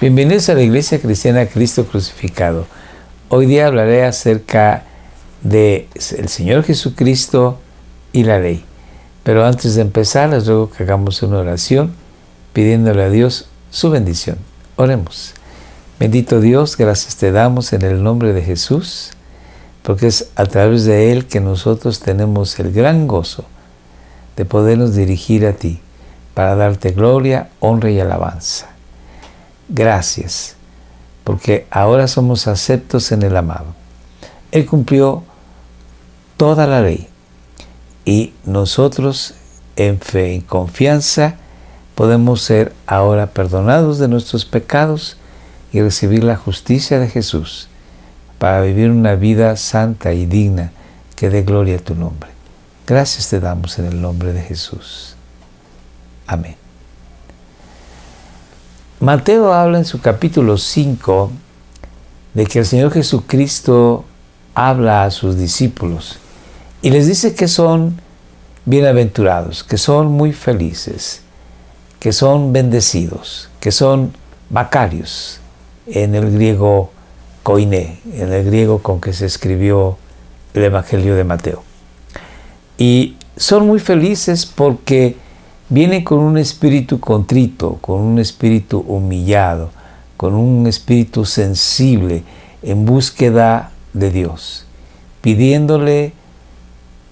Bienvenidos a la Iglesia Cristiana Cristo Crucificado. Hoy día hablaré acerca de el Señor Jesucristo y la ley. Pero antes de empezar, les ruego que hagamos una oración pidiéndole a Dios su bendición. Oremos. Bendito Dios, gracias te damos en el nombre de Jesús, porque es a través de Él que nosotros tenemos el gran gozo de podernos dirigir a ti para darte gloria, honra y alabanza. Gracias, porque ahora somos aceptos en el amado. Él cumplió toda la ley y nosotros en fe y confianza podemos ser ahora perdonados de nuestros pecados y recibir la justicia de Jesús para vivir una vida santa y digna que dé gloria a tu nombre. Gracias te damos en el nombre de Jesús. Amén. Mateo habla en su capítulo 5 de que el Señor Jesucristo habla a sus discípulos y les dice que son bienaventurados, que son muy felices, que son bendecidos, que son macarios, en el griego koiné, en el griego con que se escribió el Evangelio de Mateo. Y son muy felices porque vienen con un espíritu contrito, con un espíritu humillado, con un espíritu sensible en búsqueda de Dios, pidiéndole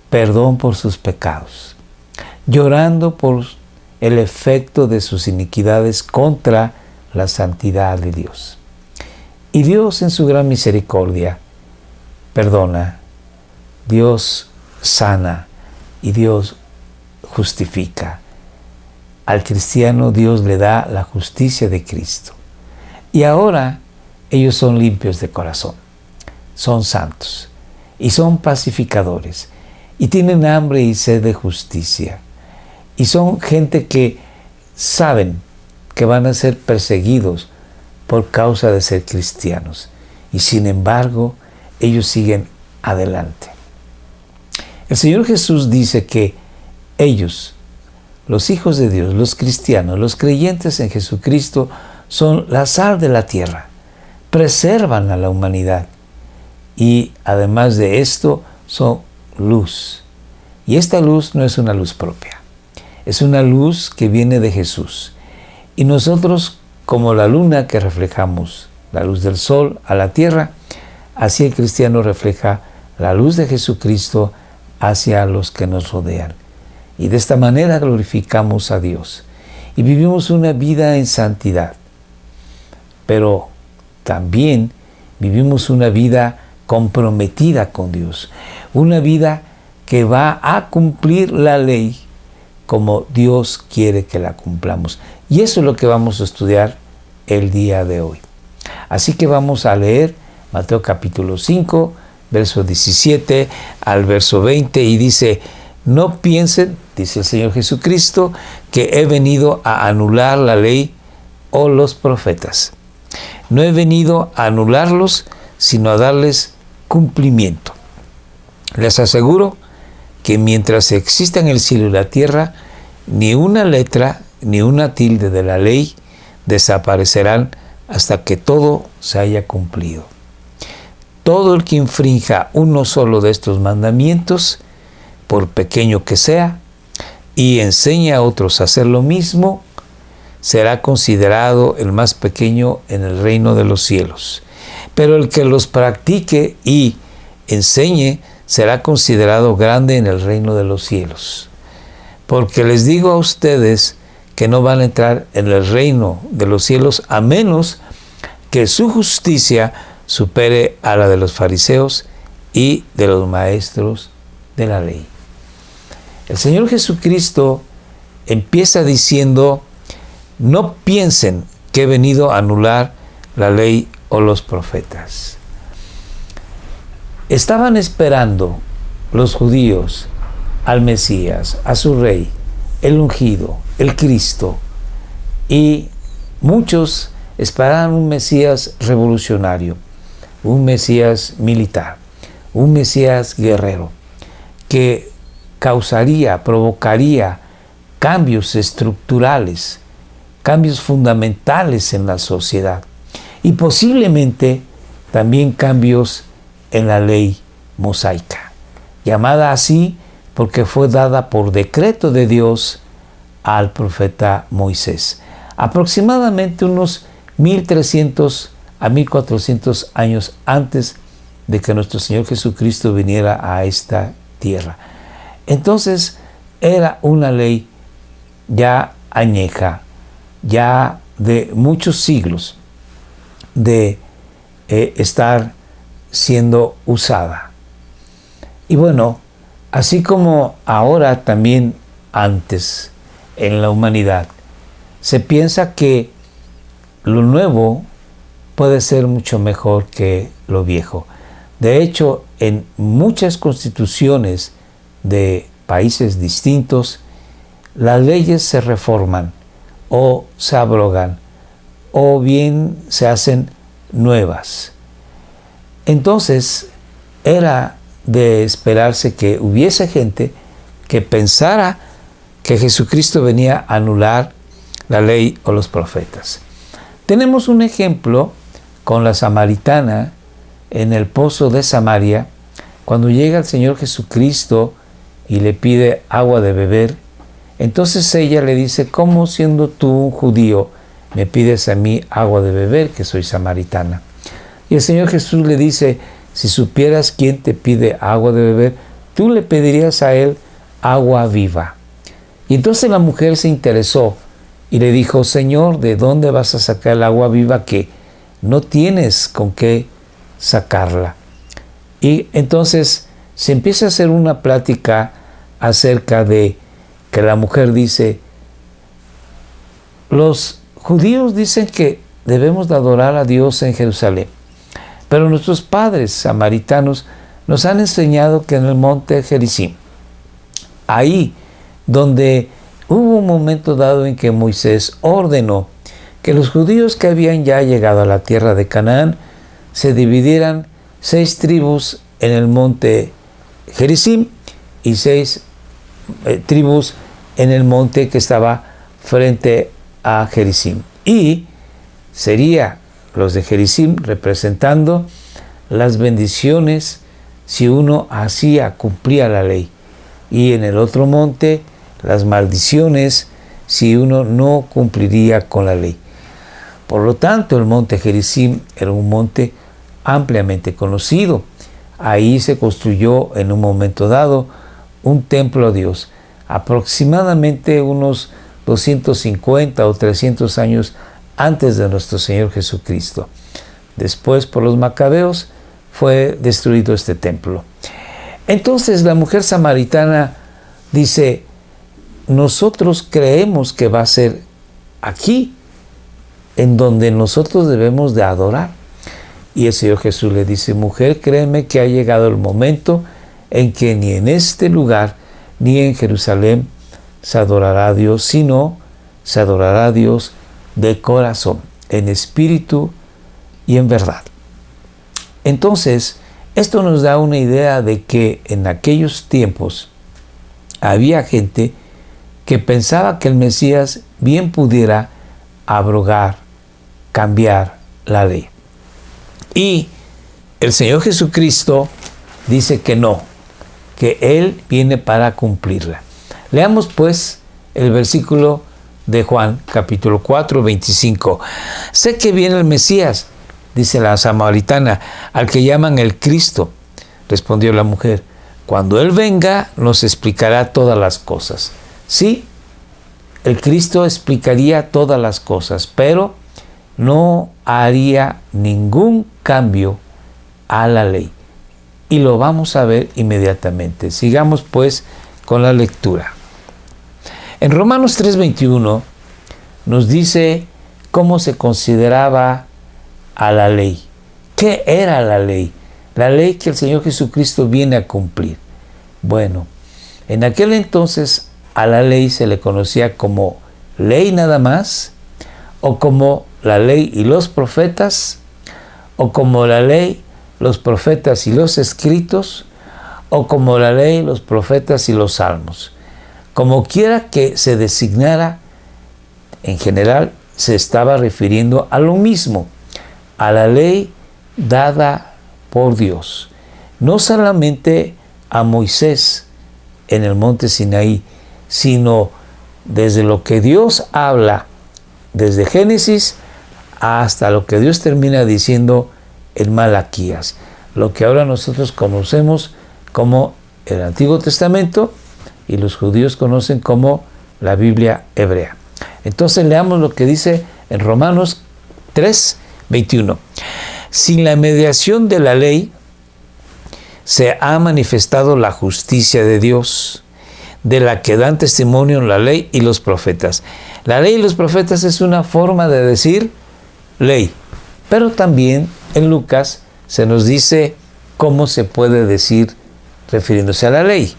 perdón por sus pecados, llorando por el efecto de sus iniquidades contra la santidad de Dios. Y Dios en su gran misericordia perdona, Dios sana y Dios justifica. Al cristiano Dios le da la justicia de Cristo. Y ahora ellos son limpios de corazón, son santos y son pacificadores y tienen hambre y sed de justicia. Y son gente que saben que van a ser perseguidos por causa de ser cristianos. Y sin embargo, ellos siguen adelante. El Señor Jesús dice que ellos, los hijos de Dios, los cristianos, los creyentes en Jesucristo, son la sal de la tierra, preservan a la humanidad y además de esto son luz. Y esta luz no es una luz propia, es una luz que viene de Jesús. Y nosotros, como la luna que reflejamos la luz del sol a la tierra, así el cristiano refleja la luz de Jesucristo hacia los que nos rodean. Y de esta manera glorificamos a Dios y vivimos una vida en santidad. Pero también vivimos una vida comprometida con Dios, una vida que va a cumplir la ley como Dios quiere que la cumplamos. Y eso es lo que vamos a estudiar el día de hoy. Así que vamos a leer Mateo capítulo 5, verso 17 al verso 20 y dice: no piensen, dice el Señor Jesucristo, que he venido a anular la ley o los profetas. No he venido a anularlos, sino a darles cumplimiento. Les aseguro que mientras exista en el cielo y la tierra, ni una letra ni una tilde de la ley desaparecerán hasta que todo se haya cumplido. Todo el que infrinja uno solo de estos mandamientos, por pequeño que sea, y enseña a otros a hacer lo mismo, será considerado el más pequeño en el reino de los cielos. Pero el que los practique y enseñe será considerado grande en el reino de los cielos. Porque les digo a ustedes que no van a entrar en el reino de los cielos a menos que su justicia supere a la de los fariseos y de los maestros de la ley. El Señor Jesucristo empieza diciendo: no piensen que he venido a anular la ley o los profetas. Estaban esperando los judíos al Mesías, a su rey, el ungido, el Cristo, y muchos esperaban un Mesías revolucionario, un Mesías militar, un Mesías guerrero, que provocaría cambios estructurales, cambios fundamentales en la sociedad y posiblemente también cambios en la ley mosaica, llamada así porque fue dada por decreto de Dios al profeta Moisés, aproximadamente unos 1300 a 1400 años antes de que nuestro Señor Jesucristo viniera a esta tierra. Entonces era una ley ya añeja, ya de muchos siglos de estar siendo usada. Y bueno, así como ahora también antes en la humanidad, se piensa que lo nuevo puede ser mucho mejor que lo viejo. De hecho, en muchas constituciones de países distintos, las leyes se reforman o se abrogan o bien se hacen nuevas. Entonces, era de esperarse que hubiese gente que pensara que Jesucristo venía a anular la ley o los profetas. Tenemos un ejemplo con la samaritana en el pozo de Samaria, cuando llega el Señor Jesucristo y le pide agua de beber. Entonces ella le dice: ¿cómo siendo tú un judío me pides a mí agua de beber, que soy samaritana? Y el Señor Jesús le dice: si supieras quién te pide agua de beber, tú le pedirías a él agua viva. Y entonces la mujer se interesó y le dijo: Señor, ¿de dónde vas a sacar el agua viva que no tienes con qué sacarla? Y entonces se empieza a hacer una plática acerca de que la mujer dice: los judíos dicen que debemos de adorar a Dios en Jerusalén, pero nuestros padres samaritanos nos han enseñado que en el monte Gerizim, ahí donde hubo un momento dado en que Moisés ordenó que los judíos que habían ya llegado a la tierra de Canaán se dividieran 6 tribus en el monte Gerizim y 6 tribus en el monte que estaba frente a Gerizim. Y sería los de Gerizim representando las bendiciones si uno hacía, cumplía la ley. Y en el otro monte, las maldiciones si uno no cumpliría con la ley. Por lo tanto, el monte Gerizim era un monte ampliamente conocido. Ahí se construyó en un momento dado un templo a Dios, aproximadamente unos 250 o 300 años antes de nuestro Señor Jesucristo. Después, por los macabeos, fue destruido este templo. Entonces la mujer samaritana dice: nosotros creemos que va a ser aquí en donde nosotros debemos de adorar. Y el Señor Jesús le dice: mujer, créeme que ha llegado el momento en que ni en este lugar ni en Jerusalén se adorará a Dios, sino se adorará a Dios de corazón, en espíritu y en verdad. Entonces, esto nos da una idea de que en aquellos tiempos había gente que pensaba que el Mesías bien pudiera abrogar, cambiar la ley. Y el Señor Jesucristo dice que no, que Él viene para cumplirla. Leamos pues el versículo de Juan, capítulo 4, 25. Sé que viene el Mesías, dice la samaritana, al que llaman el Cristo. Respondió la mujer: cuando Él venga, nos explicará todas las cosas. Sí, el Cristo explicaría todas las cosas, pero no haría ningún cambio a la ley. Y lo vamos a ver inmediatamente. Sigamos pues con la lectura. En Romanos 3:21 nos dice cómo se consideraba a la ley. ¿Qué era la ley? La ley que el Señor Jesucristo viene a cumplir. Bueno, en aquel entonces a la ley se le conocía como ley nada más, o como la ley y los profetas, o como la ley, los profetas y los escritos, o como la ley, los profetas y los salmos. Como quiera que se designara, en general se estaba refiriendo a lo mismo, a la ley dada por Dios. No solamente a Moisés en el monte Sinaí, sino desde lo que Dios habla, desde Génesis hasta lo que Dios termina diciendo en Malaquías, lo que ahora nosotros conocemos como el Antiguo Testamento y los judíos conocen como la Biblia hebrea. Entonces leamos lo que dice en Romanos 3:21. Sin la mediación de la ley se ha manifestado la justicia de Dios, de la que dan testimonio la ley y los profetas. La ley y los profetas es una forma de decir ley, pero también en Lucas se nos dice cómo se puede decir refiriéndose a la ley.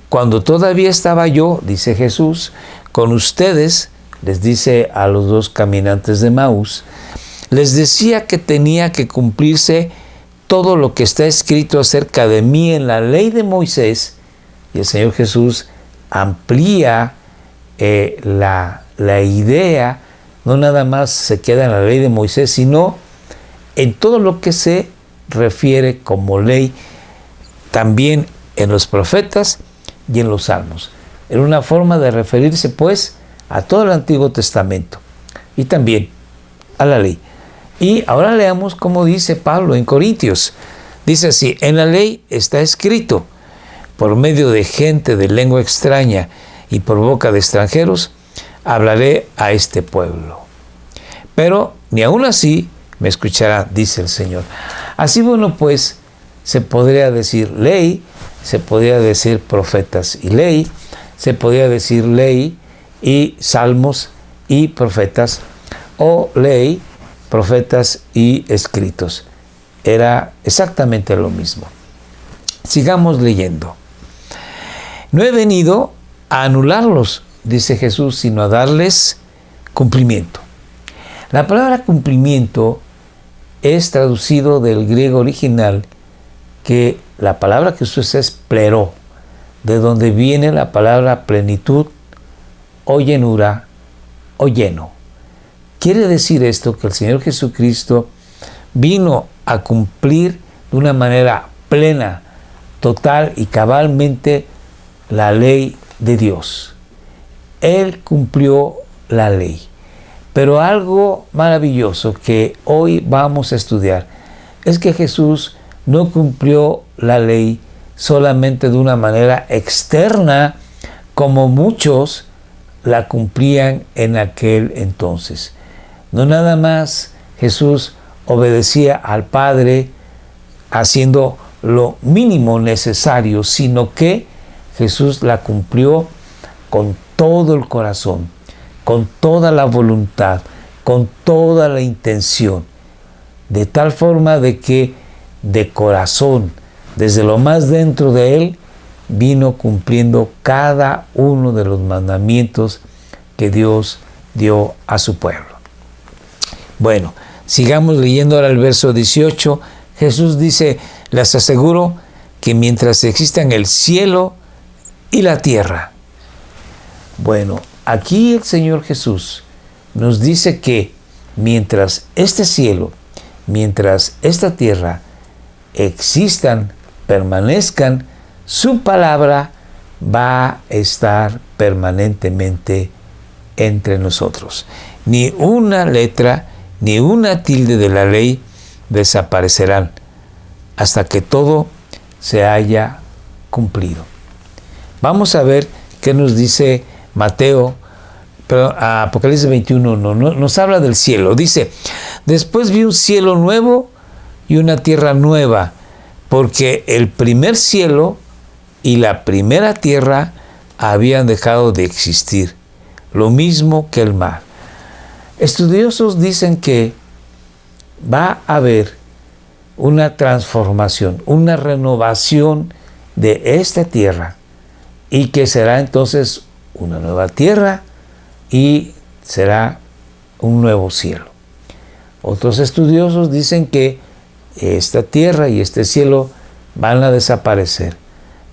Cuando todavía estaba yo, dice Jesús, con ustedes, les dice a los dos caminantes de Maús, les decía que tenía que cumplirse todo lo que está escrito acerca de mí en la ley de Moisés. Y el Señor Jesús amplía la idea, no nada más se queda en la ley de Moisés, sino en todo lo que se refiere como ley, también en los profetas y en los salmos. Era una forma de referirse, pues, a todo el Antiguo Testamento y también a la ley. Y ahora leamos cómo dice Pablo en Corintios. Dice así: en la ley está escrito, por medio de gente de lengua extraña y por boca de extranjeros, hablaré a este pueblo. Pero ni aún así me escuchará, dice el Señor. Así, bueno, pues, se podría decir ley, se podría decir profetas y ley, se podría decir ley y salmos y profetas, o ley, profetas y escritos. Era exactamente lo mismo. Sigamos leyendo. No he venido a anularlos, dice Jesús, sino a darles cumplimiento. La palabra cumplimiento es traducido del griego original, que la palabra que se usa es pleró, de donde viene la palabra plenitud o llenura o lleno. Quiere decir esto que el Señor Jesucristo vino a cumplir de una manera plena, total y cabalmente la ley de Dios. Él cumplió la ley. Pero algo maravilloso que hoy vamos a estudiar es que Jesús no cumplió la ley solamente de una manera externa, como muchos la cumplían en aquel entonces. No nada más Jesús obedecía al Padre haciendo lo mínimo necesario, sino que Jesús la cumplió con todo el corazón, con toda la voluntad, con toda la intención, de tal forma de que de corazón, desde lo más dentro de él, vino cumpliendo cada uno de los mandamientos que Dios dio a su pueblo. Bueno, sigamos leyendo ahora el verso 18. Jesús dice: les aseguro que mientras existan el cielo y la tierra. Bueno, aquí el Señor Jesús nos dice que mientras este cielo, mientras esta tierra existan, permanezcan, su palabra va a estar permanentemente entre nosotros. Ni una letra, ni una tilde de la ley desaparecerán hasta que todo se haya cumplido. Vamos a ver qué nos dice Mateo, pero Apocalipsis 21 nos habla del cielo. Dice: después vi un cielo nuevo y una tierra nueva, porque el primer cielo y la primera tierra habían dejado de existir, lo mismo que el mar. Estudiosos dicen que va a haber una transformación, una renovación de esta tierra, y que será entonces una nueva tierra y será un nuevo cielo. Otros estudiosos dicen que esta tierra y este cielo van a desaparecer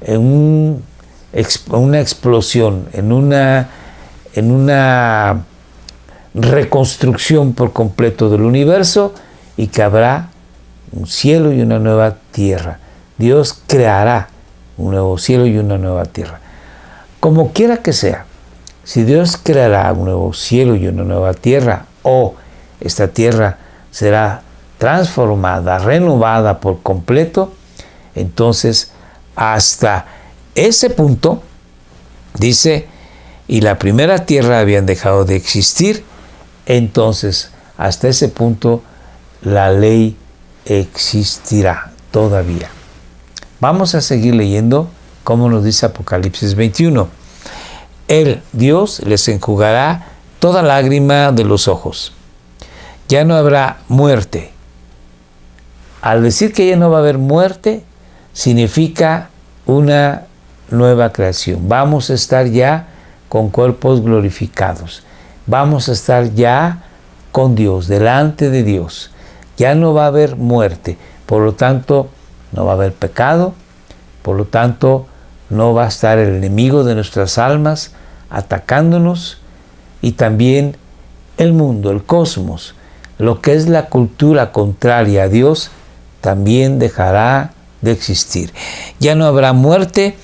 en una explosión, en una reconstrucción por completo del universo y que habrá un cielo y una nueva tierra. Dios creará un nuevo cielo y una nueva tierra. Como quiera que sea, si Dios creará un nuevo cielo y una nueva tierra, o esta tierra será transformada, renovada por completo, entonces hasta ese punto, dice, y la primera tierra habían dejado de existir, entonces hasta ese punto la ley existirá todavía. Vamos a seguir leyendo como nos dice Apocalipsis 21. Él, Dios, les enjugará toda lágrima de los ojos. Ya no habrá muerte. Al decir que ya no va a haber muerte, significa una nueva creación. Vamos a estar ya con cuerpos glorificados. Vamos a estar ya con Dios, delante de Dios. Ya no va a haber muerte. Por lo tanto, no va a haber pecado. Por lo tanto, no va a estar el enemigo de nuestras almas atacándonos. Y también el mundo, el cosmos, lo que es la cultura contraria a Dios, también dejará de existir. Ya no habrá muerte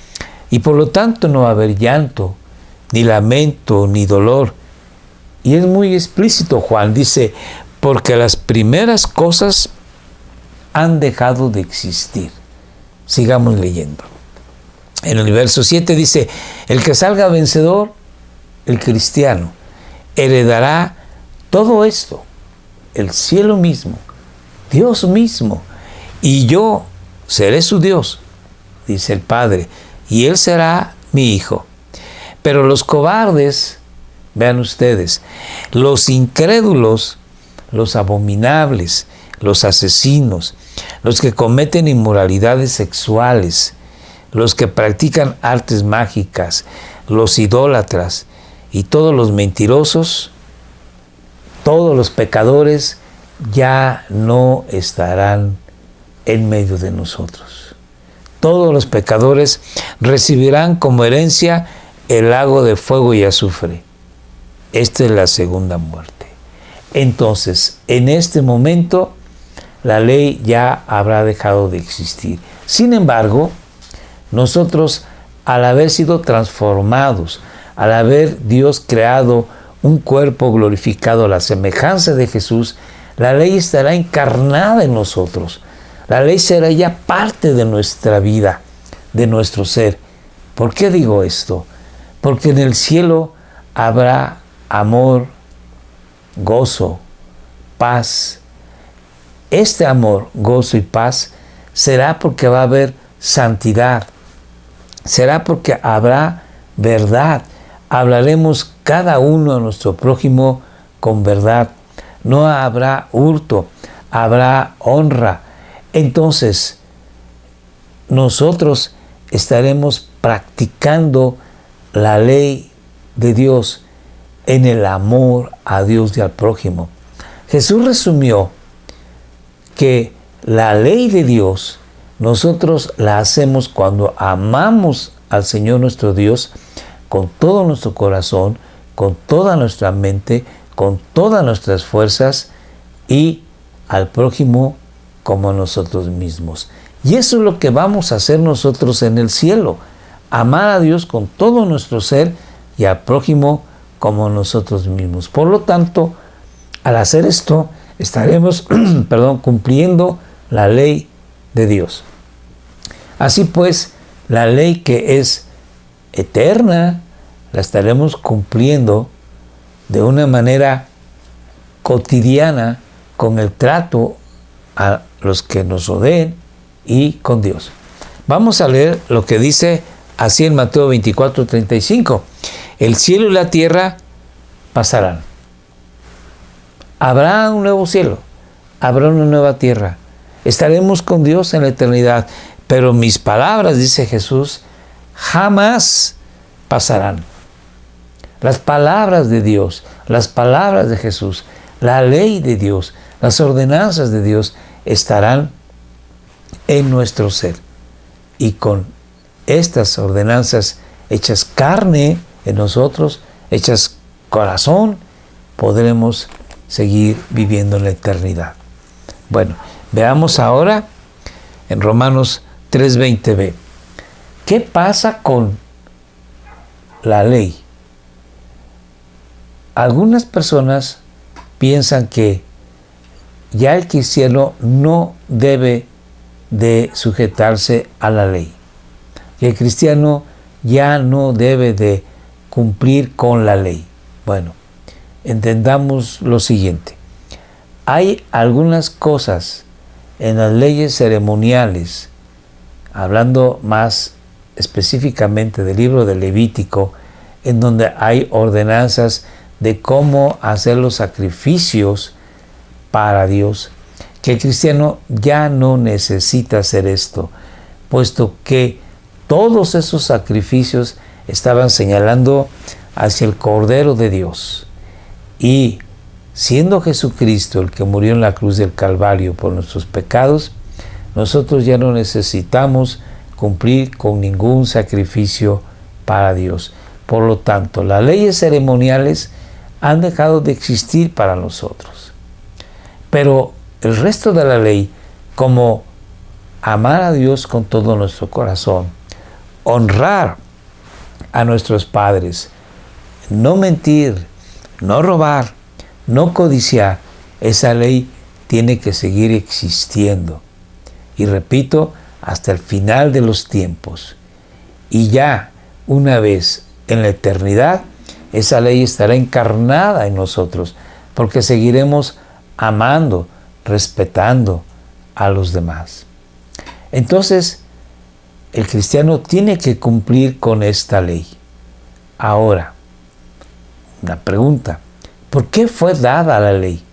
y por lo tanto no va a haber llanto, ni lamento, ni dolor. Y es muy explícito Juan, dice, porque las primeras cosas han dejado de existir. Sigamos leyendo. En el verso 7 dice, el que salga vencedor, el cristiano, heredará todo esto, el cielo mismo, Dios mismo, y yo seré su Dios, dice el Padre, y él será mi hijo. Pero los cobardes, vean ustedes, los incrédulos, los abominables, los asesinos, los que cometen inmoralidades sexuales, los que practican artes mágicas, los idólatras y todos los mentirosos, todos los pecadores ya no estarán en medio de nosotros. Todos los pecadores recibirán como herencia el lago de fuego y azufre. Esta es la segunda muerte. Entonces, en este momento, la ley ya habrá dejado de existir. Sin embargo, nosotros, al haber sido transformados, al haber Dios creado un cuerpo glorificado a la semejanza de Jesús, la ley estará encarnada en nosotros. La ley será ya parte de nuestra vida, de nuestro ser. ¿Por qué digo esto? Porque en el cielo habrá amor, gozo, paz. Este amor, gozo y paz será porque va a haber santidad. Será porque habrá verdad. Hablaremos cada uno a nuestro prójimo con verdad. No habrá hurto, habrá honra. Entonces, nosotros estaremos practicando la ley de Dios en el amor a Dios y al prójimo. Jesús resumió que la ley de Dios nosotros la hacemos cuando amamos al Señor nuestro Dios con todo nuestro corazón, con toda nuestra mente, con todas nuestras fuerzas y al prójimo como nosotros mismos. Y eso es lo que vamos a hacer nosotros en el cielo. Amar a Dios con todo nuestro ser y al prójimo como nosotros mismos. Por lo tanto, al hacer esto, estaremos cumpliendo la ley de Dios. Así pues, la ley que es eterna, la estaremos cumpliendo de una manera cotidiana con el trato a los que nos rodeen y con Dios. Vamos a leer lo que dice así en Mateo 24:35. El cielo y la tierra pasarán. Habrá un nuevo cielo, habrá una nueva tierra. Estaremos con Dios en la eternidad. Pero mis palabras, dice Jesús, jamás pasarán. Las palabras de Dios, las palabras de Jesús, la ley de Dios, las ordenanzas de Dios estarán en nuestro ser. Y con estas ordenanzas hechas carne en nosotros, hechas corazón, podremos seguir viviendo en la eternidad. Bueno, veamos ahora en Romanos 3:20b. ¿Qué pasa con la ley? Algunas personas piensan que ya el cristiano no debe de sujetarse a la ley. Y el cristiano ya no debe de cumplir con la ley. Bueno, entendamos lo siguiente. Hay algunas cosas en las leyes ceremoniales, hablando más específicamente del libro de Levítico, en donde hay ordenanzas de cómo hacer los sacrificios para Dios, que el cristiano ya no necesita hacer esto, puesto que todos esos sacrificios estaban señalando hacia el Cordero de Dios. Y siendo Jesucristo el que murió en la cruz del Calvario por nuestros pecados, nosotros ya no necesitamos cumplir con ningún sacrificio para Dios. Por lo tanto, las leyes ceremoniales han dejado de existir para nosotros. Pero el resto de la ley, como amar a Dios con todo nuestro corazón, honrar a nuestros padres, no mentir, no robar, no codiciar, esa ley tiene que seguir existiendo. Y repito, hasta el final de los tiempos. Y ya una vez en la eternidad, esa ley estará encarnada en nosotros, porque seguiremos amando, respetando a los demás. Entonces, el cristiano tiene que cumplir con esta ley. Ahora, una pregunta: ¿por qué fue dada la ley?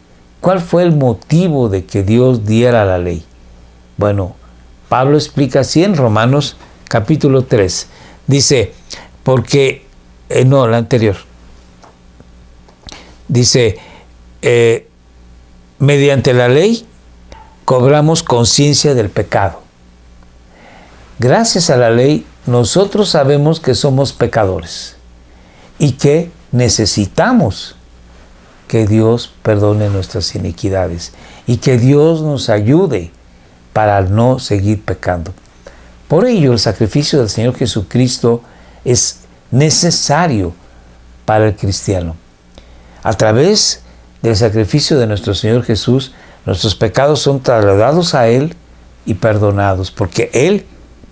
¿Cuál fue el motivo de que Dios diera la ley? Bueno, Pablo explica así en Romanos capítulo 3. Dice, la anterior. Dice, mediante la ley cobramos conciencia del pecado. Gracias a la ley, nosotros sabemos que somos pecadores y que necesitamos que Dios perdone nuestras iniquidades y que Dios nos ayude para no seguir pecando. Por ello, el sacrificio del Señor Jesucristo es necesario para el cristiano. A través del sacrificio de nuestro Señor Jesús, nuestros pecados son trasladados a Él y perdonados, porque Él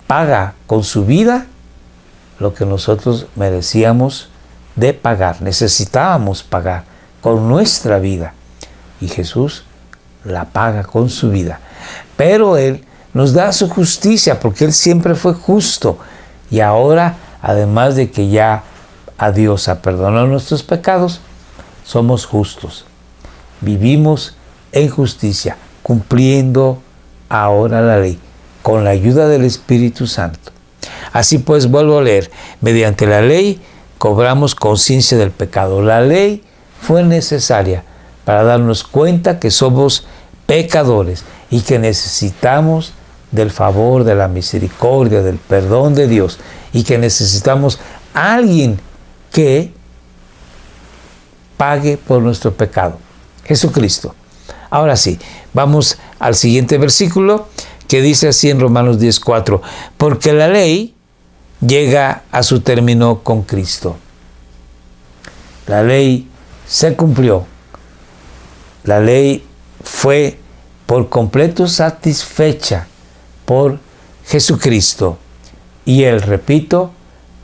paga con su vida lo que nosotros merecíamos de pagar, necesitábamos pagar con nuestra vida, y Jesús la paga con su vida. Pero Él nos da su justicia, porque Él siempre fue justo, y ahora, además de que ya a Dios ha perdonado nuestros pecados, somos justos. Vivimos en justicia, cumpliendo ahora la ley, con la ayuda del Espíritu Santo. Así pues, vuelvo a leer, mediante la ley cobramos conciencia del pecado. La ley fue necesaria para darnos cuenta que somos pecadores y que necesitamos del favor, de la misericordia, del perdón de Dios, y que necesitamos a alguien que pague por nuestro pecado, Jesucristo. Ahora sí, vamos al siguiente versículo, que dice así en Romanos 10:4, porque la ley llega a su término con Cristo. La ley se cumplió. La ley fue por completo satisfecha por Jesucristo. Y Él, repito,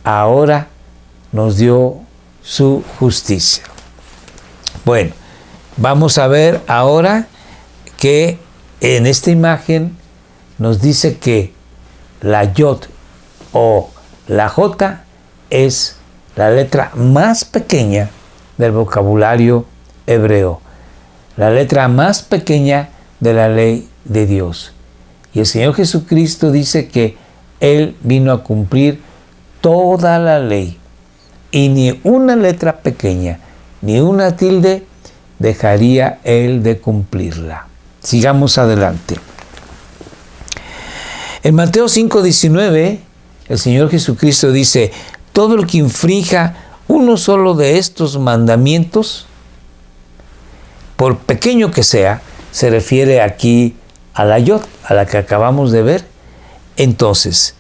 ahora nos dio su justicia. Bueno, vamos a ver ahora que en esta imagen nos dice que la Yod o la J es la letra más pequeña del vocabulario hebreo, la letra más pequeña de la ley de Dios. Y el Señor Jesucristo dice que Él vino a cumplir toda la ley, y ni una letra pequeña, ni una tilde dejaría Él de cumplirla. Sigamos adelante. En Mateo 5:19, el Señor Jesucristo dice, todo el que infrinja uno solo de estos mandamientos por pequeño que sea, se refiere aquí a la yod, a la que acabamos de ver. Entonces,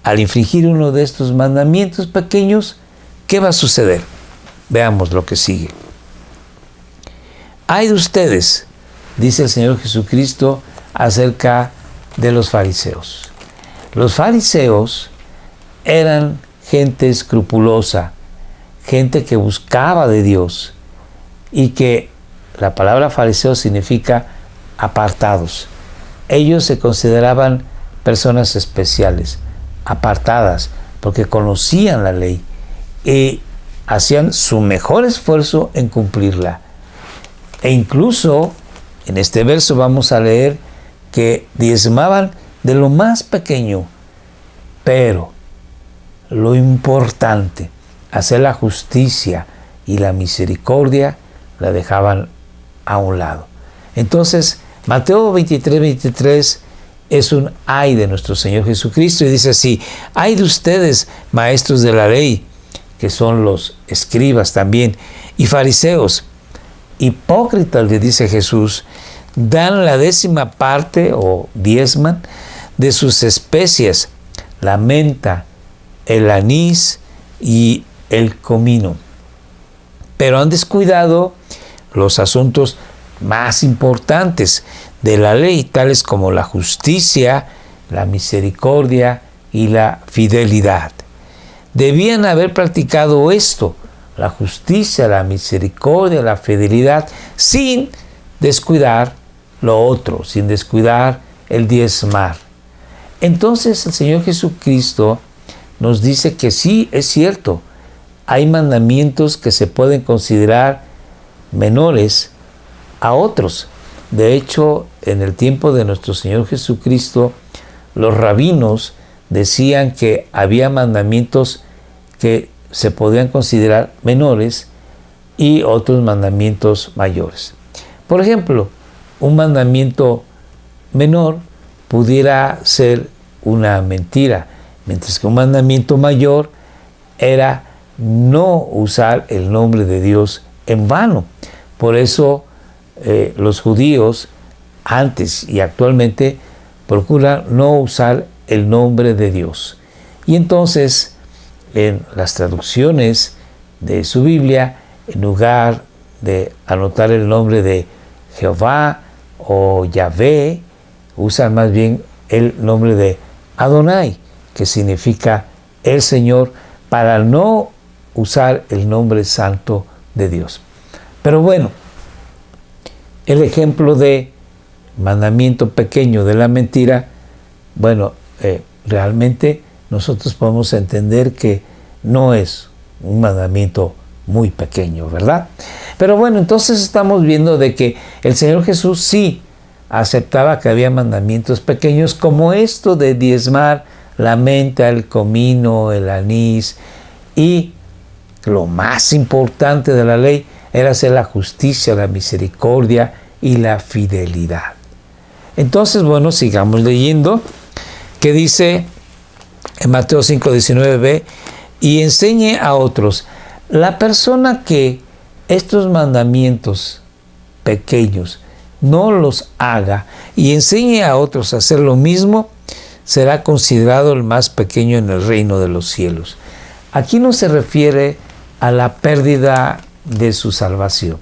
al infringir uno de estos mandamientos pequeños, ¿qué va a suceder? Veamos lo que sigue. Ay de ustedes, dice el Señor Jesucristo acerca de los fariseos. Los fariseos eran gente escrupulosa, gente que buscaba de Dios, y que la palabra fariseo significa apartados. Ellos se consideraban personas especiales, apartadas, porque conocían la ley y hacían su mejor esfuerzo en cumplirla. E incluso en este verso vamos a leer que diezmaban de lo más pequeño, pero lo importante, hacer la justicia y la misericordia, la dejaban a un lado. Entonces, Mateo 23 es un ay de nuestro Señor Jesucristo, y dice así: ay de ustedes, maestros de la ley, que son los escribas también, y fariseos, hipócritas, le dice Jesús, dan la 10ª parte o diezman de sus especias, la menta, el anís y el comino, pero han descuidado los asuntos más importantes de la ley, tales como la justicia, la misericordia y la fidelidad. Debían haber practicado esto, la justicia, la misericordia, la fidelidad, sin descuidar lo otro, sin descuidar el diezmar. Entonces el Señor Jesucristo nos dice que sí, es cierto, hay mandamientos que se pueden considerar menores a otros. De hecho, en el tiempo de nuestro Señor Jesucristo, los rabinos decían que había mandamientos que se podían considerar menores y otros mandamientos mayores. Por ejemplo, un mandamiento menor pudiera ser una mentira, mientras que un mandamiento mayor era no usar el nombre de Dios en vano. Por eso los judíos antes y actualmente procuran no usar el nombre de Dios. Y entonces en las traducciones de su Biblia, en lugar de anotar el nombre de Jehová o Yahvé, usan más bien el nombre de Adonai, que significa el Señor, para no usar el nombre santo de Dios. Pero bueno, el ejemplo de mandamiento pequeño de la mentira, bueno, realmente nosotros podemos entender que no es un mandamiento muy pequeño, ¿verdad? Pero bueno, entonces estamos viendo de que el Señor Jesús sí aceptaba que había mandamientos pequeños, como esto de diezmar la menta, el comino, el anís, y lo más importante de la ley era hacer la justicia, la misericordia y la fidelidad. Entonces, bueno, sigamos leyendo, que dice en Mateo 5:19b, y enseñe a otros. La persona que estos mandamientos pequeños no los haga y enseñe a otros a hacer lo mismo, será considerado el más pequeño en el reino de los cielos. Aquí no se refiere a la pérdida de su salvación.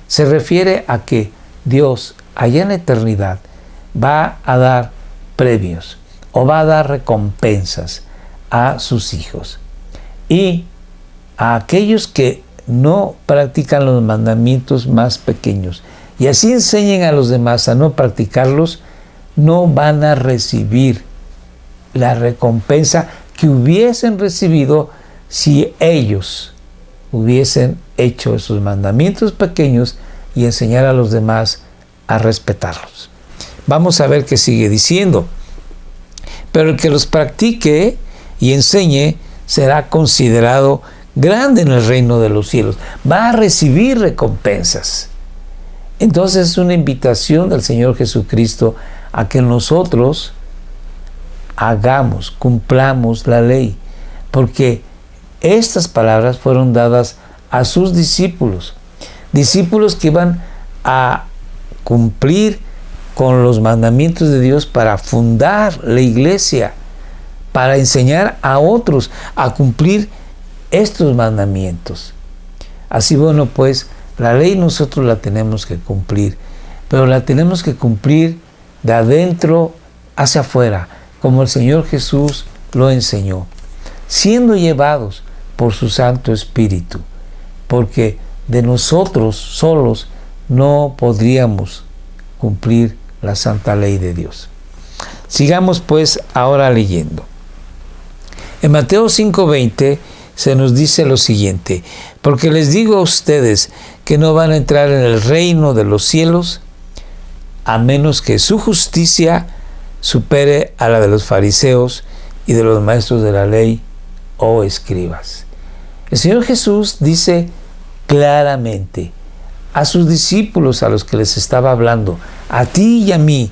Se refiere a que Dios, allá en la eternidad, va a dar premios o va a dar recompensas a sus hijos. Y a aquellos que no practican los mandamientos más pequeños y así enseñen a los demás a no practicarlos, no van a recibir la recompensa que hubiesen recibido si ellos hubiesen hecho esos mandamientos pequeños y enseñar a los demás a respetarlos. Vamos a ver qué sigue diciendo. Pero el que los practique y enseñe será considerado grande en el reino de los cielos. Va a recibir recompensas. Entonces es una invitación del Señor Jesucristo a que nosotros hagamos, cumplamos la ley, porque estas palabras fueron dadas a sus discípulos, discípulos que iban a cumplir con los mandamientos de Dios para fundar la iglesia, para enseñar a otros a cumplir estos mandamientos. Así, bueno, pues la ley nosotros la tenemos que cumplir, pero la tenemos que cumplir de adentro hacia afuera, como el Señor Jesús lo enseñó, siendo llevados por su Santo Espíritu, porque de nosotros solos no podríamos cumplir la santa ley de Dios. Sigamos pues ahora leyendo. En Mateo 5:20 se nos dice lo siguiente: porque les digo a ustedes que no van a entrar en el reino de los cielos a menos que su justicia supere a la de los fariseos y de los maestros de la ley o escribas. El Señor Jesús dice claramente a sus discípulos, a los que les estaba hablando, a ti y a mí,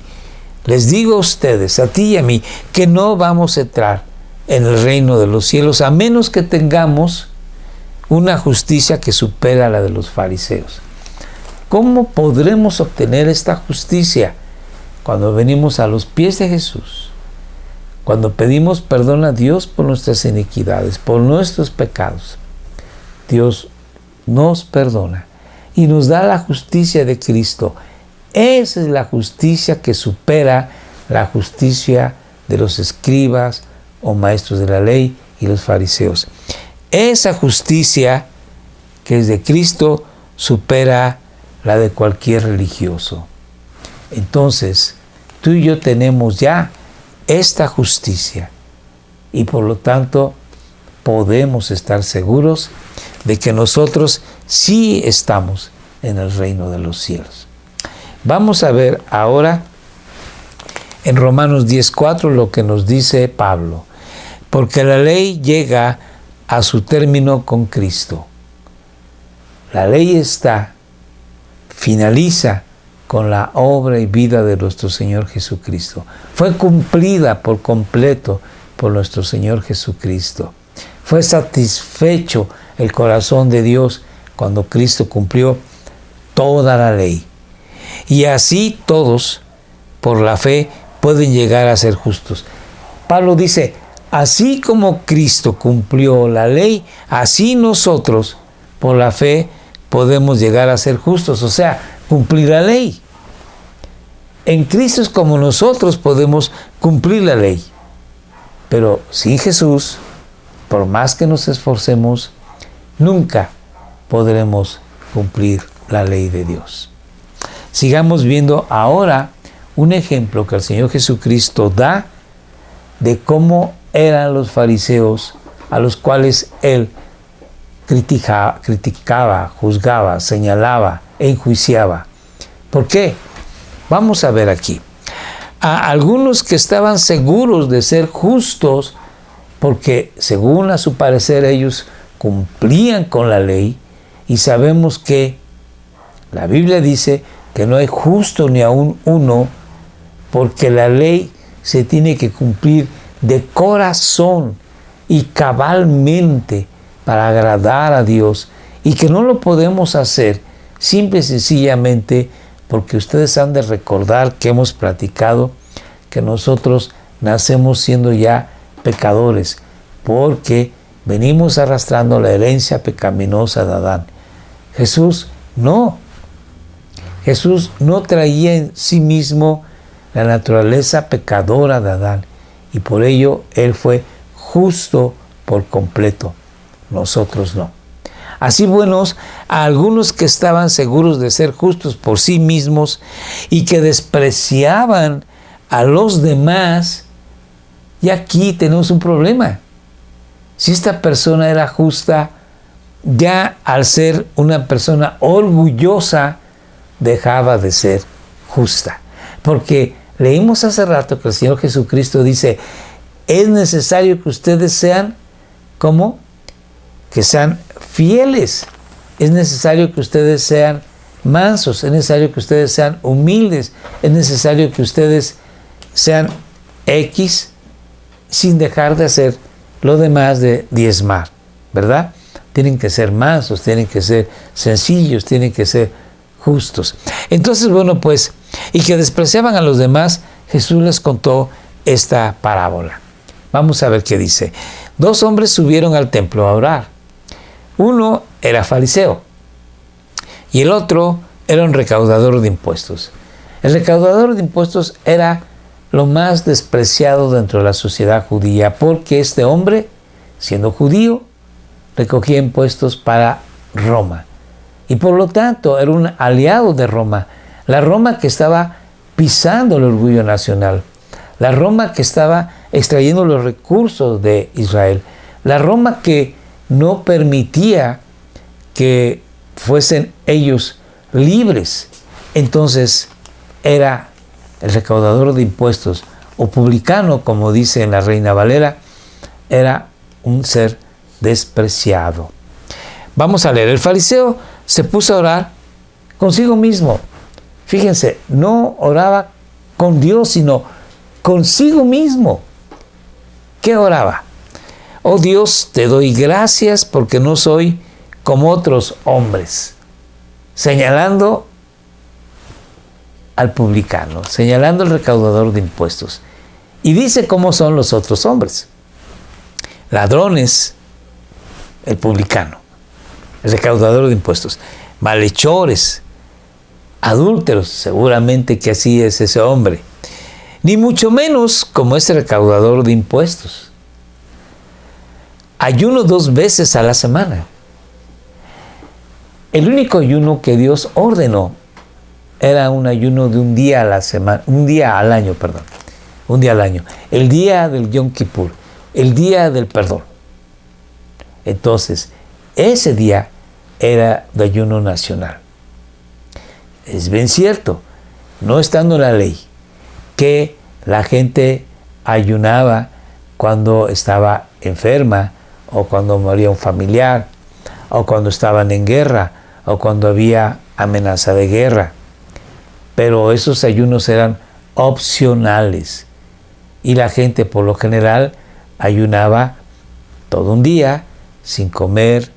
les digo a ustedes, a ti y a mí, que no vamos a entrar en el reino de los cielos a menos que tengamos una justicia que supera a la de los fariseos. ¿Cómo podremos obtener esta justicia? Cuando venimos a los pies de Jesús, cuando pedimos perdón a Dios por nuestras iniquidades, por nuestros pecados, Dios nos perdona y nos da la justicia de Cristo. Esa es la justicia que supera la justicia de los escribas o maestros de la ley y los fariseos. Esa justicia que es de Cristo supera la de cualquier religioso. Entonces, tú y yo tenemos ya esta justicia y por lo tanto podemos estar seguros de que nosotros sí estamos en el reino de los cielos. Vamos a ver ahora en Romanos 10:4 lo que nos dice Pablo. Porque la ley llega a su término con Cristo. La ley finaliza con la obra y vida de nuestro Señor Jesucristo. Fue cumplida por completo por nuestro Señor Jesucristo. Fue satisfecho el corazón de Dios cuando Cristo cumplió toda la ley. Y así todos, por la fe, pueden llegar a ser justos. Pablo dice, así como Cristo cumplió la ley, así nosotros, por la fe, podemos llegar a ser justos, o sea, cumplir la ley. En Cristo es como nosotros podemos cumplir la ley. Pero sin Jesús, por más que nos esforcemos, nunca podremos cumplir la ley de Dios. Sigamos viendo ahora un ejemplo que el Señor Jesucristo da de cómo eran los fariseos a los cuales Él criticaba, juzgaba, señalaba e enjuiciaba. ¿Por qué? Vamos a ver aquí. A algunos que estaban seguros de ser justos, porque según a su parecer ellos cumplían con la ley, y sabemos que la Biblia dice que no hay justo ni aún uno, porque la ley se tiene que cumplir de corazón y cabalmente para agradar a Dios, y que no lo podemos hacer simple y sencillamente porque ustedes han de recordar que hemos platicado que nosotros nacemos siendo ya pecadores, porque venimos arrastrando la herencia pecaminosa de Adán. Jesús no traía en sí mismo la naturaleza pecadora de Adán, y por ello Él fue justo por completo. Nosotros no. Así buenos, a algunos que estaban seguros de ser justos por sí mismos y que despreciaban a los demás, y aquí tenemos un problema. Si esta persona era justa, ya al ser una persona orgullosa, dejaba de ser justa. Porque leímos hace rato que el Señor Jesucristo dice, es necesario que ustedes sean, ¿cómo? Que sean fieles. Es necesario que ustedes sean mansos, es necesario que ustedes sean humildes, es necesario que ustedes sean X sin dejar de hacer lo demás de diezmar, ¿verdad? Tienen que ser mansos, tienen que ser sencillos, tienen que ser justos. Entonces, bueno, pues, y que despreciaban a los demás, Jesús les contó esta parábola. Vamos a ver qué dice. 2 hombres subieron al templo a orar. Uno era fariseo y el otro era un recaudador de impuestos. El recaudador de impuestos era lo más despreciado dentro de la sociedad judía, porque este hombre, siendo judío, recogía impuestos para Roma. Y por lo tanto era un aliado de Roma. La Roma que estaba pisando el orgullo nacional. La Roma que estaba extrayendo los recursos de Israel. La Roma que no permitía que fuesen ellos libres. Entonces era el recaudador de impuestos, o publicano, como dice en la Reina Valera, era un ser despreciado. Vamos a leer. El fariseo se puso a orar consigo mismo. Fíjense, no oraba con Dios, sino consigo mismo. ¿Qué oraba? Oh Dios, te doy gracias porque no soy como otros hombres. Señalando al publicano, señalando al recaudador de impuestos. Y dice cómo son los otros hombres. Ladrones, el publicano, el recaudador de impuestos. Malhechores, adúlteros, seguramente que así es ese hombre. Ni mucho menos como ese recaudador de impuestos. Ayuno 2 veces a la semana. El único ayuno que Dios ordenó era un ayuno de un día a la semana, un día al año. El día del Yom Kippur, el día del perdón. Entonces, ese día era de ayuno nacional. Es bien cierto, no estando en la ley, que la gente ayunaba cuando estaba enferma, o cuando moría un familiar, o cuando estaban en guerra, o cuando había amenaza de guerra. Pero esos ayunos eran opcionales y la gente por lo general ayunaba todo un día sin comer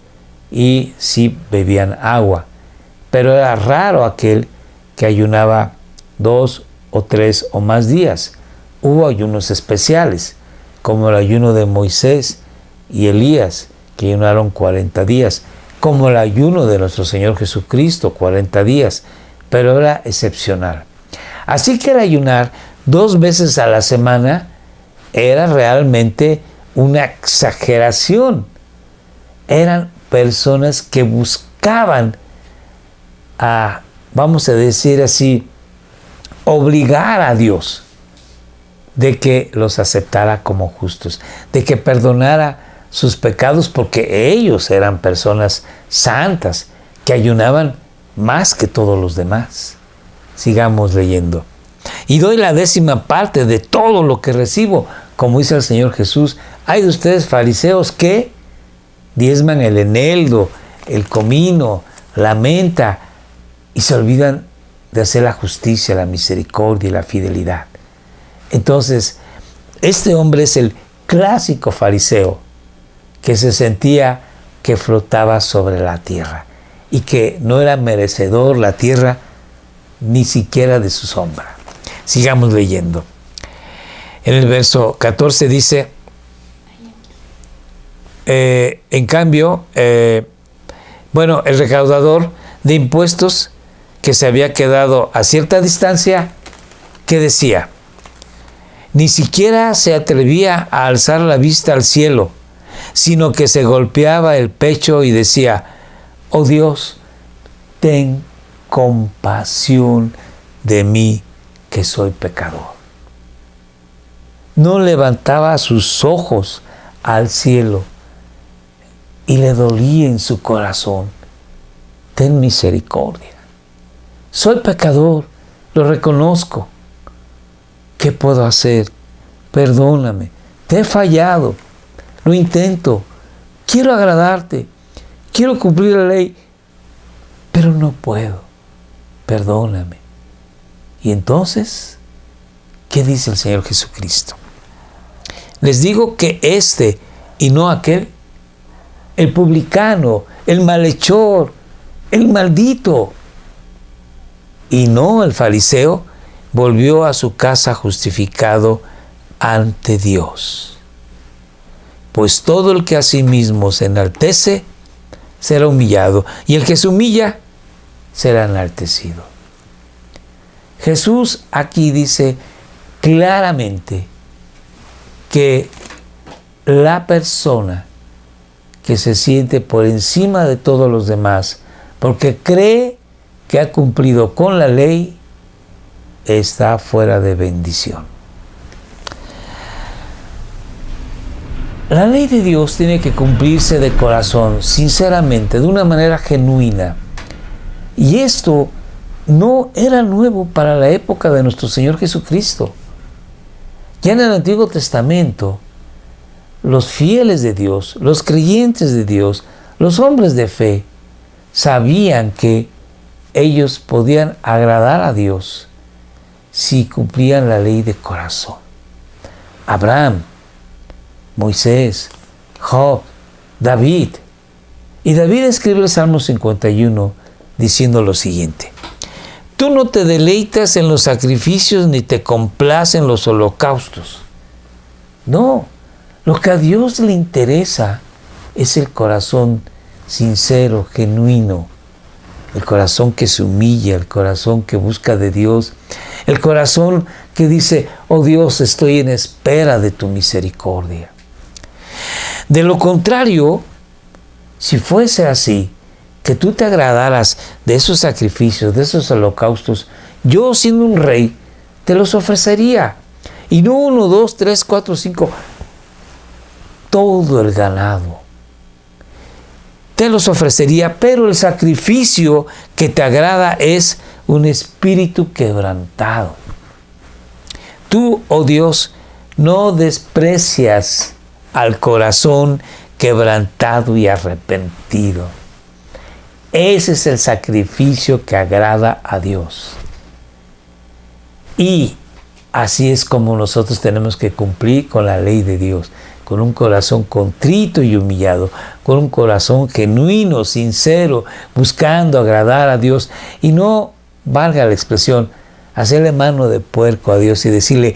y sí bebían agua. Pero era raro aquel que ayunaba 2 o 3 o más días. Hubo ayunos especiales, como el ayuno de Moisés y Elías, que ayunaron 40 días, como el ayuno de nuestro Señor Jesucristo, 40 días, pero era excepcional. Así que el ayunar 2 veces a la semana era realmente una exageración. Eran personas que buscaban vamos a decir así, obligar a Dios de que los aceptara como justos, de que perdonara sus pecados, porque ellos eran personas santas que ayunaban más que todos los demás. Sigamos leyendo. Y doy la 10ª parte de todo lo que recibo, como dice el Señor Jesús. Hay de ustedes fariseos que diezman el eneldo, el comino, la menta, y se olvidan de hacer la justicia, la misericordia y la fidelidad. Entonces, este hombre es el clásico fariseo que se sentía que flotaba sobre la tierra y que no era merecedor la tierra ni siquiera de su sombra. Sigamos leyendo. En el verso 14 dice, en cambio, el recaudador de impuestos que se había quedado a cierta distancia, ¿qué decía? Ni siquiera se atrevía a alzar la vista al cielo, sino que se golpeaba el pecho y decía, oh Dios, ten compasión de mí, que soy pecador. No levantaba sus ojos al cielo y le dolía en su corazón. Ten misericordia. Soy pecador, lo reconozco. ¿Qué puedo hacer? Perdóname. Te he fallado. Lo intento. Quiero agradarte. Quiero cumplir la ley. Pero no puedo. Perdóname. Y entonces, ¿qué dice el Señor Jesucristo? Les digo que este y no aquel, el publicano, el malhechor, el maldito, y no el fariseo, volvió a su casa justificado ante Dios. Pues todo el que a sí mismo se enaltece será humillado, y el que se humilla será enaltecido. Jesús aquí dice claramente que la persona que se siente por encima de todos los demás porque cree que ha cumplido con la ley, está fuera de bendición. La ley de Dios tiene que cumplirse de corazón, sinceramente, de una manera genuina. Y esto no era nuevo para la época de nuestro Señor Jesucristo. Ya en el Antiguo Testamento, los fieles de Dios, los creyentes de Dios, los hombres de fe, sabían que ellos podían agradar a Dios si cumplían la ley de corazón. Abraham, Moisés, Job, David. Y David escribe el Salmo 51 diciendo lo siguiente: tú no te deleitas en los sacrificios ni te complacen los holocaustos. No, lo que a Dios le interesa es el corazón sincero, genuino, el corazón que se humilla, el corazón que busca de Dios, el corazón que dice: oh Dios, estoy en espera de tu misericordia. De lo contrario, si fuese así, que tú te agradaras de esos sacrificios, de esos holocaustos, yo siendo un rey, te los ofrecería. Y no 1, 2, 3, 4, 5, todo el ganado. Te los ofrecería, pero el sacrificio que te agrada es un espíritu quebrantado. Tú, oh Dios, no desprecias al corazón quebrantado y arrepentido. Ese es el sacrificio que agrada a Dios. Y así es como nosotros tenemos que cumplir con la ley de Dios, con un corazón contrito y humillado, con un corazón genuino, sincero, buscando agradar a Dios, y no, valga la expresión, hacerle mano de puerco a Dios y decirle: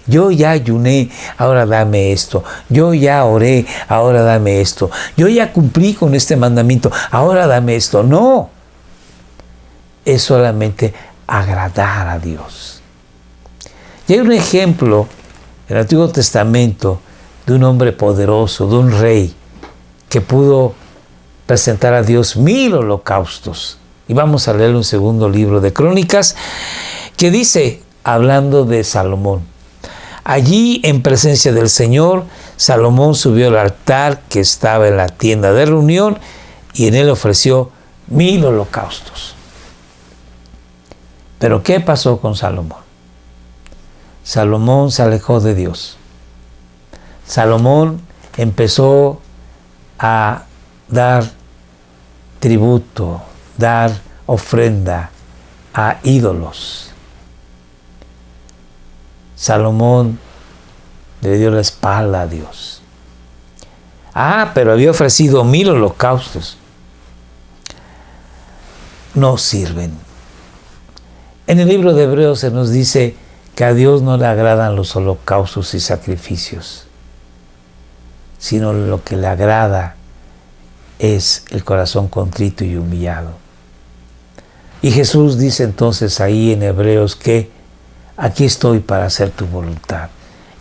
yo ya ayuné, ahora dame esto; yo ya oré, ahora dame esto; yo ya cumplí con este mandamiento, ahora dame esto. No, es solamente agradar a Dios. Y hay un ejemplo en el Antiguo Testamento de un hombre poderoso, de un rey que pudo presentar a Dios 1000 holocaustos. Y vamos a leer un segundo libro de Crónicas, que dice, hablando de Salomón: allí en presencia del Señor, Salomón subió al altar que estaba en la tienda de reunión y en él ofreció 1000 holocaustos. Pero ¿qué pasó con Salomón? Salomón se alejó de Dios. Salomón empezó a dar tributo, dar ofrenda a ídolos. Salomón le dio la espalda a Dios. Pero había ofrecido 1000 holocaustos. No sirven. En el libro de Hebreos se nos dice que a Dios no le agradan los holocaustos y sacrificios, sino lo que le agrada es el corazón contrito y humillado. Y Jesús dice entonces ahí en Hebreos que aquí estoy para hacer tu voluntad.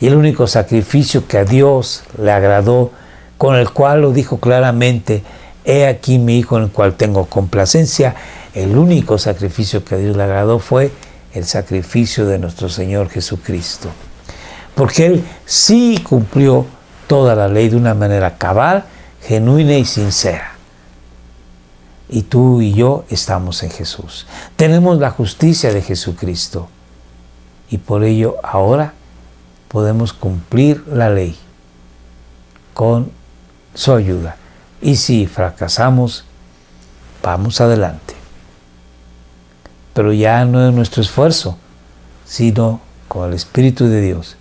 Y el único sacrificio que a Dios le agradó, con el cual lo dijo claramente: he aquí mi Hijo en el cual tengo complacencia, el único sacrificio que a Dios le agradó fue el sacrificio de nuestro Señor Jesucristo. Porque Él sí cumplió toda la ley de una manera cabal, genuina y sincera. Y tú y yo estamos en Jesús. Tenemos la justicia de Jesucristo. Y por ello ahora podemos cumplir la ley con su ayuda. Y si fracasamos, vamos adelante. Pero ya no es nuestro esfuerzo, sino con el Espíritu de Dios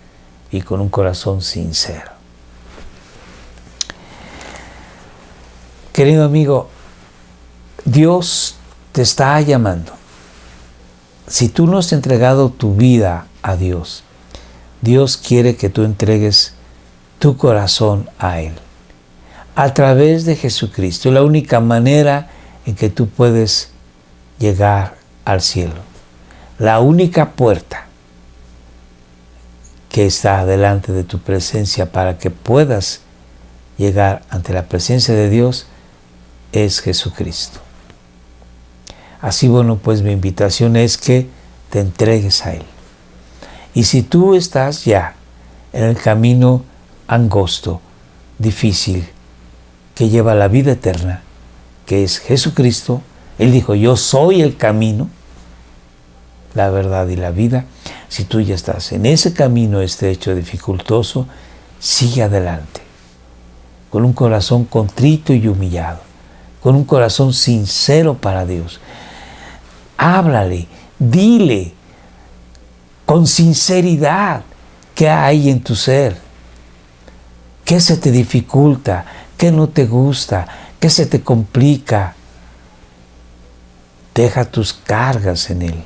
y con un corazón sincero. Querido amigo, Dios te está llamando Si tú no has entregado tu vida a Dios, Dios quiere que tú entregues tu corazón a Él. A través de Jesucristo, la única manera en que tú puedes llegar al cielo. La única puerta que está delante de tu presencia para que puedas llegar ante la presencia de Dios es Jesucristo. Así, bueno, pues mi invitación es que te entregues a Él. Y si tú estás ya en el camino angosto, difícil, que lleva a la vida eterna, que es Jesucristo, Él dijo, yo soy el camino, la verdad y la vida. Si tú ya estás en ese camino estrecho, dificultoso, sigue adelante, con un corazón contrito y humillado, con un corazón sincero para Dios. Háblale, dile con sinceridad qué hay en tu ser, qué se te dificulta, qué no te gusta, qué se te complica. Deja tus cargas en Él.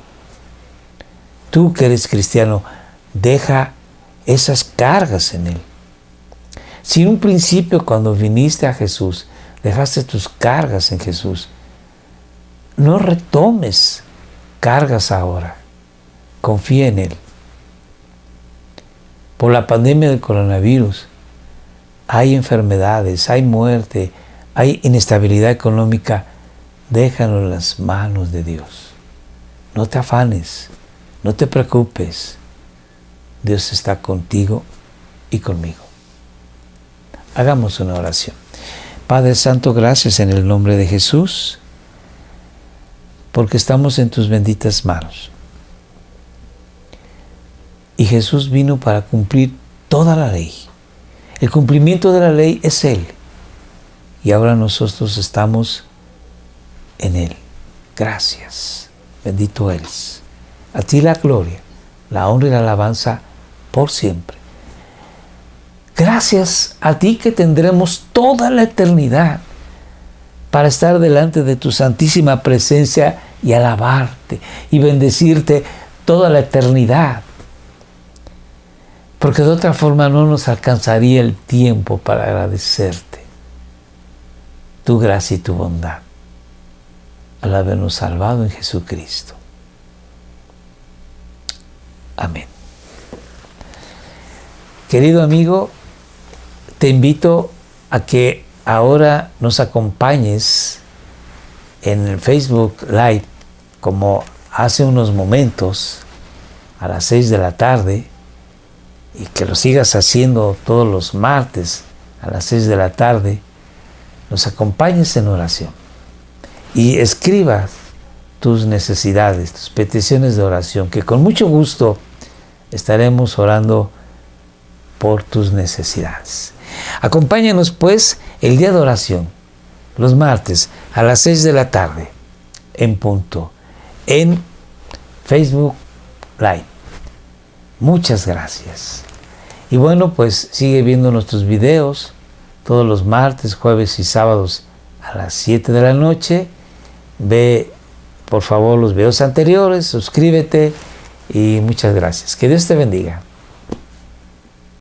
Tú que eres cristiano, deja esas cargas en Él. Si en un principio cuando viniste a Jesús, dejaste tus cargas en Jesús, no retomes cargas ahora. Confía en Él. Por la pandemia del coronavirus, hay enfermedades, hay muerte, hay inestabilidad económica. Déjalo en las manos de Dios. No te afanes, no te preocupes. Dios está contigo y conmigo. Hagamos una oración. Padre Santo, gracias en el nombre de Jesús, porque estamos en tus benditas manos. Y Jesús vino para cumplir toda la ley. El cumplimiento de la ley es Él. Y ahora nosotros estamos en Él. Gracias. Bendito eres. A ti la gloria, la honra y la alabanza por siempre. Gracias a ti que tendremos toda la eternidad para estar delante de tu santísima presencia y alabarte y bendecirte toda la eternidad. Porque de otra forma no nos alcanzaría el tiempo para agradecerte tu gracia y tu bondad al habernos salvado en Jesucristo. Amén. Querido amigo, te invito a que ahora nos acompañes en el Facebook Live, como hace unos momentos, a las 6 de la tarde, y que lo sigas haciendo todos los martes a las 6 de la tarde, nos acompañes en oración y escribas tus necesidades, tus peticiones de oración, que con mucho gusto estaremos orando por tus necesidades. Acompáñanos pues el día de oración, los martes a las 6 de la tarde, en punto, en Facebook Live. Muchas gracias. Y bueno, pues sigue viendo nuestros videos todos los martes, jueves y sábados a las 7 de la noche. Ve, por favor, los videos anteriores, suscríbete y muchas gracias. Que Dios te bendiga.